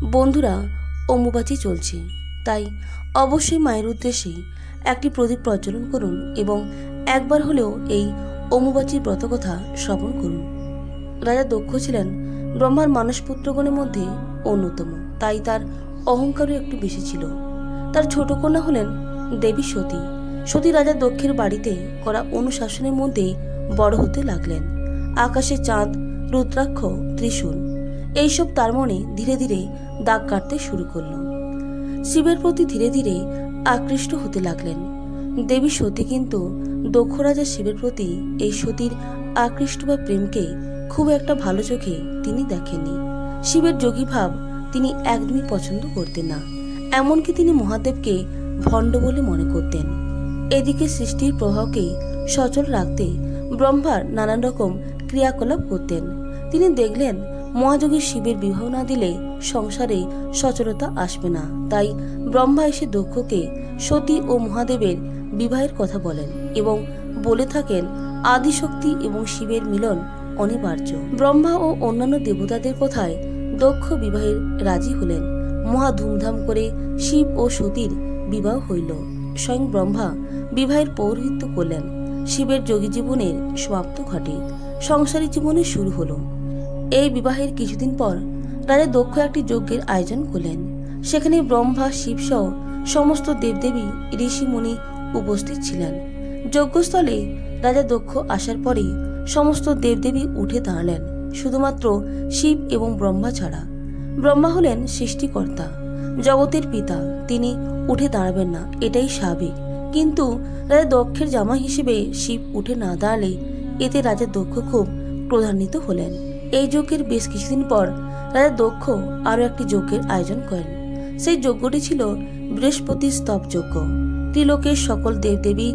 বন্ধুরা, অম্বুবাচী চলছে, তাই অবশ্যই মায়ের উদ্দেশ্যে একটি প্রদীপ প্রজ্বলন করুন এবং একবার হলেও এই অম্বুবাচীর ব্রতকথা শ্রবণ করুন। রাজা দক্ষ ছিলেন ব্রহ্মার মানসপুত্রগণের মধ্যে অন্যতম, তাই তার অহংকারও একটু বেশি ছিল। তার ছোট কন্যা হলেন দেবী সতী। সতী রাজা দক্ষের বাড়িতে করা অনুশাসনের মধ্যে বড় হতে লাগলেন। আকাশে চাঁদ, রুদ্রাক্ষ, ত্রিশূল এইসব তার মনে ধীরে ধীরে দাগ কাটতে শুরু করল। শিবের প্রতি ধীরে ধীরে আকৃষ্ট হতে লাগলেন। দেবী সতী কিন্তু দক্ষ রাজা শিবের প্রতি এই সতীর আকৃষ্ট বা প্রেমকে খুব একটা ভালো চোখে তিনি দেখেননি। শিবের যোগী ভাব তিনি একদমই পছন্দ করতেন না, এমনকি তিনি মহাদেবকে ভণ্ড বলে মনে করতেন। এদিকে সৃষ্টির প্রবাহকে সচল রাখতে ব্রহ্মার নানান রকম ক্রিয়াকলাপ করতেন। তিনি দেখলেন মহাযোগী শিবের বিবাহ না দিলে সংসারে সচলতা আসবে না, তাই ব্রহ্মা এসে দক্ষকে সতী ও মহাদেবের বিবাহের কথা বলেন এবং বলে থাকেন আদিশক্তি এবং শিবের মিলন অনিবার্য। ব্রহ্মা ও অন্যান্য দেবতাদের কথায় দক্ষ বিবাহের রাজি হলেন। মহা ধুমধাম করে শিব ও সতীর বিবাহ হইল। স্বয়ং ব্রহ্মা বিবাহের পৌরোহিত্য করলেন। শিবের যোগী জীবনের সমাপ্ত ঘটে, সংসারী জীবনের শুরু হলো। এই বিবাহের কিছুদিন পর রাজা দক্ষ একটি যজ্ঞের আয়োজন করলেন। সেখানে ব্রহ্মা, শিব সহ সমস্ত দেবদেবী, ঋষিমুনি উপস্থিত ছিলেন। যজ্ঞস্থলে রাজা দক্ষ আসার পরে সমস্ত দেবদেবী উঠে দাঁড়ালেন, শুধুমাত্র শিব এবং ব্রহ্মা ছাড়া। ব্রহ্মা হলেন সৃষ্টিকর্তা, জগতের পিতা, তিনি উঠে দাঁড়াবেন না, এটাই স্বাভাবিক। কিন্তু রাজা দক্ষের জামাই হিসেবে শিব উঠে না দাঁড়ালে এতে রাজা দক্ষ খুব ক্রোধান্বিত হলেন। এই যজ্ঞের বেশ কিছুদিন পর রাজা দক্ষ আরো একটি যজ্ঞের আয়োজন করেন। সেই যজ্ঞটি ছিল বৃহস্পতির স্তব যজ্ঞ। ত্রিলোকের সকল দেবদেবী,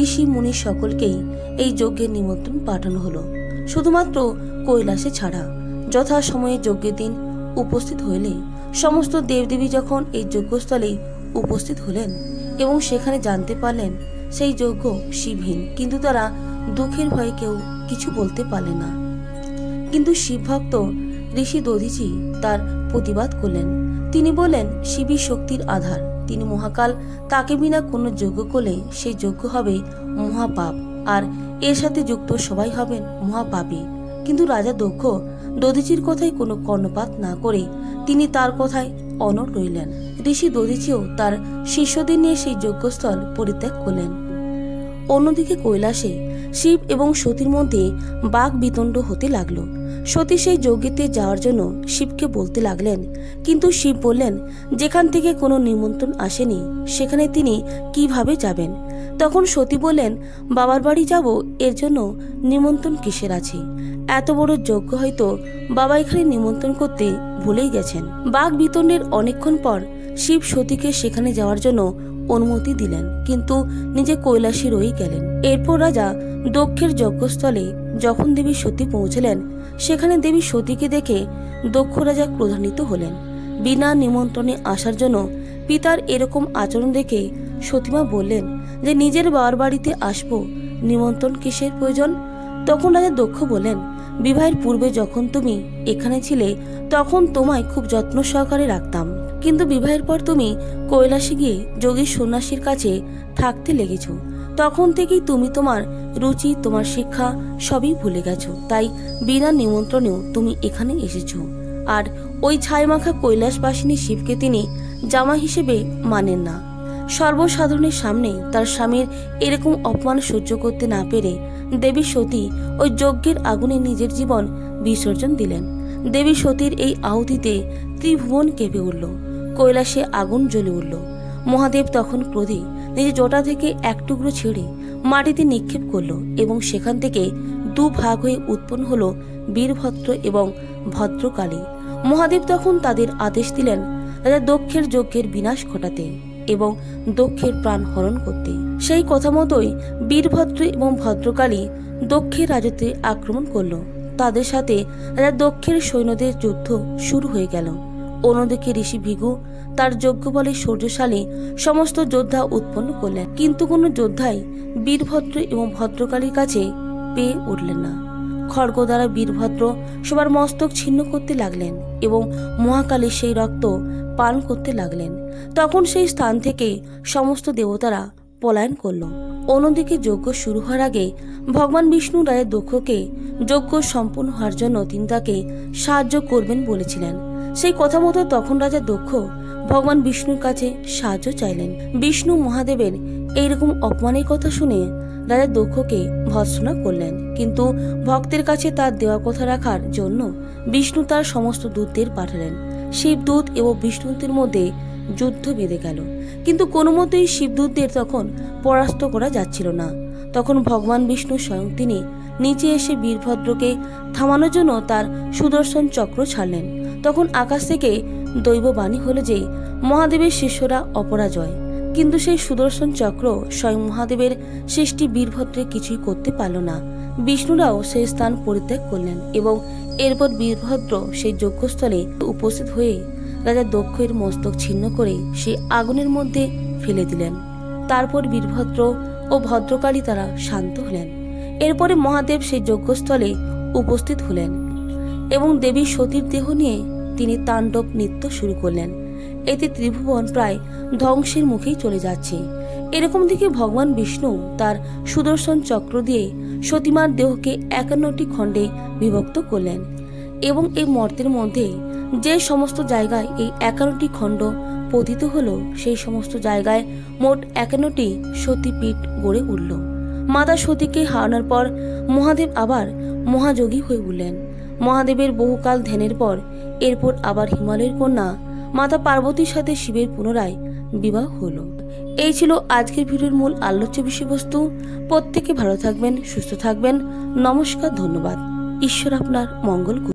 ঋষি মুনি সকলকেই এই যজ্ঞের নিমন্ত্রণ পাঠানো হলো, শুধুমাত্র কৈলাসে ছাড়া। যথা সময়ে যজ্ঞের দিন উপস্থিত হইলে সমস্ত দেবদেবী যখন এই যজ্ঞস্থলে উপস্থিত হলেন এবং সেখানে জানতে পারলেন সেই যজ্ঞ শিবহীন, কিন্তু তারা দুঃখের ভয়ে কেউ কিছু বলতে পারলেন না। কিন্তু শিবভক্ত ঋষি দধিচি তার প্রতিবাদ করলেন। তিনি বললেন, শিবই শক্তির আধার, তিনি মহাকাল, তাকে বিনা কোনো যজ্ঞ করলে সেই যজ্ঞ হবে মহাপাপ, আর এর সাথে যুক্ত সবাই হবেন মহাপাপী। কিন্তু রাজা দক্ষ দধিচির কথায় কোনো কর্ণপাত না করে তিনি তার কথায় অনড় রইলেন। ঋষি দধিচিও তার শিষ্যদের নিয়ে সেই যজ্ঞস্থল পরিত্যাগ করলেন। অন্যদিকে কৈলাসে শিব এবং সতীর মধ্যে বাক বিতণ্ড হতে লাগলো। সতী সেই যজ্ঞেতে যাওয়ার জন্য শিবকে বলতে লাগলেন, কিন্তু শিব বললেন যেখান থেকে কোনো নিমন্ত্রণ আসেনি সেখানে তিনি কিভাবে যাবেন। তখন সতী বললেন, বাবার বাড়ি যাব, এর জন্য নিমন্ত্রণ কিসের আছে? এত বড় যজ্ঞ হয়তো বাবা এখানে নিমন্ত্রণ করতে ভুলেই গেছেন। বাক বিতণ্ডের অনেকক্ষণ পর শিব সতীকে সেখানে যাওয়ার জন্য অনুমতি দিলেন, কিন্তু নিজে কৈলাসে রয়ে গেলেন। এরপর রাজা দক্ষের যজ্ঞস্থলে যখন দেবী সতী পৌঁছলেন, সেখানে দেবী সতীকে দেখে দক্ষ রাজা ক্রোধান্বিত হলেন। বিনা নিমন্ত্রণে আসার জন্য পিতার এরকম আচরণ দেখে সতীমা বললেন যে নিজের বাবার বাড়িতে আসবো, নিমন্ত্রণ কিসের প্রয়োজন? তখন রাজা দক্ষ বললেন, বিবাহের পূর্বে যখন তুমি এখানে ছিলে তখন তোমায় খুব যত্ন সহকারে রাখতাম, কিন্তু বিবাহের পর তুমি কৈলাসে গিয়ে যোগী সন্ন্যাসীর কাছে থাকতে লেগেছ। তখন থেকেই তুমি তোমার রুচি, তোমার শিক্ষা সবই ভুলে গেছো, তাই বিনা নিমন্ত্রণেও তুমি এখানে এসেছো। আর ওই ছাইমাখা কৈলাসবাসিনী শিবকে তিনি জামা হিসেবে মানেন না। সর্বসাধারণের সামনে তার স্বামীর এরকম অপমান সহ্য করতে না পেরে দেবী সতী ওই যজ্ঞের আগুনে নিজের জীবন বিসর্জন দিলেন। দেবী সতীর এই আহুতিতে ত্রিভুবন কেঁপে উঠল, কৈলাসে আগুন জ্বলে উঠল। মহাদেব তখন ক্রোধে নিজের জটা থেকে এক টুকরো ছেড়ে মাটিতে নিক্ষেপ করল এবং সেখান থেকে দু ভাগ হয়ে উৎপন্ন হলো বীরভদ্র এবং ভদ্রকালী। মহাদেব তখন তাদের আদেশ দিলেন রাজা দক্ষের যজ্ঞের বিনাশ ঘটাতে এবং দক্ষের প্রাণ হরণ করতে। সেই কথা মতোই বীরভদ্র এবং ভদ্রকালী দক্ষের রাজত্বে আক্রমণ করল। তাদের সাথে রাজা দক্ষের সৈন্যদের যুদ্ধ শুরু হয়ে গেল। অন্যদিকে ঋষি ভৃগু তার যজ্ঞ বলে শৌর্যশালী সমস্ত যোদ্ধা উৎপন্ন করলেন, কিন্তু কোনো যোদ্ধাই বীরভদ্র এবং ভদ্রকালীর কাছে পেয়ে উঠলেন না। খড়গ দ্বারা বীরভদ্র সবার মস্তক ছিন্ন করতে লাগলেন এবং মহাকালী সেই রক্ত পান করতে লাগলেন। তখন সেই স্থান থেকে সমস্ত দেবতারা পলায়ন করল। অন্যদিকে যজ্ঞ শুরু হওয়ার আগে ভগবান বিষ্ণু রাজা দক্ষকে যজ্ঞ সম্পূর্ণ হওয়ার জন্য তিনি তাকে সাহায্য করবেন বলেছিলেন। সেই কথা মতো তখন রাজা দক্ষ ভগবান বিষ্ণুর কাছে সাহায্য চাইলেন। বিষ্ণু মহাদেবের এইরকম অপমানের কথা শুনে রাজা দক্ষকে ভর্ৎসনা করলেন, কিন্তু ভক্তের কাছে তার দেওয়া কথা রাখার জন্য বিষ্ণু তার সমস্ত দূতদের পাঠালেন। শিবদূত এবং বিষ্ণুদূতের মধ্যে যুদ্ধ বেঁধে গেল, কিন্তু কোনো মতেই শিবদূতদের তখন পরাস্ত করা যাচ্ছিল না। তখন ভগবান বিষ্ণু স্বয়ং তিনি নিচে এসে বীরভদ্রকে থামানোর জন্য তার সুদর্শন চক্র ছাড়লেন। তখন আকাশ থেকে দৈববাণী হলো যে মহাদেবের শিষ্যরা অপরাজয়, কিন্তু সেই সুদর্শন চক্র স্বয়ং মহাদেবের সৃষ্টি বীরভদ্রে কিছুই করতে পারল না। বিষ্ণুরাও সেই স্থান পরিত্যাগ করলেন এবং এরপর বীরভদ্র সেই যজ্ঞস্থলে উপস্থিত হয়ে রাজা দক্ষের মস্তক ছিন্ন করে সেই আগুনের মধ্যে ফেলে দিলেন। তারপর বীরভদ্র ও ভদ্রকালী তারা শান্ত হলেন। এরপরে মহাদেব সেই যজ্ঞস্থলে উপস্থিত হলেন এবং দেবী সতীর দেহ নিয়ে তিনি তাণ্ডব নৃত্য শুরু করলেন। এতে ত্রিভুবন প্রায় ধ্বংসের মুখেই চলে যাচ্ছে। এরকম দিকে ভগবান বিষ্ণু তার সুদর্শন চক্র দিয়ে সতীমার দেহকে 51টি খণ্ডে বিভক্ত করলেন এবং এই মর্তের মধ্যে যে সমস্ত জায়গায় এই 51টি খণ্ড পতিত হলো সেই সমস্ত জায়গায় মোট 51টি সতীপীঠ গড়ে উঠল। মাতা সতীকে হারানোর পর মহাদেব আবার মহাযোগী হয়ে উঠলেন। মহাদেবের বহুকাল ধ্যানের পর এরপর আবার হিমালয়ের কন্যা মাতা পার্বতীর সাথে শিবের পুনরায় বিবাহ হলো। এই ছিল আজকের ভিডিওর মূল আলোচ্য বিষয়বস্তু। প্রত্যেকে ভালো থাকবেন, সুস্থ থাকবেন। নমস্কার, ধন্যবাদ। ঈশ্বর আপনার মঙ্গল করুন।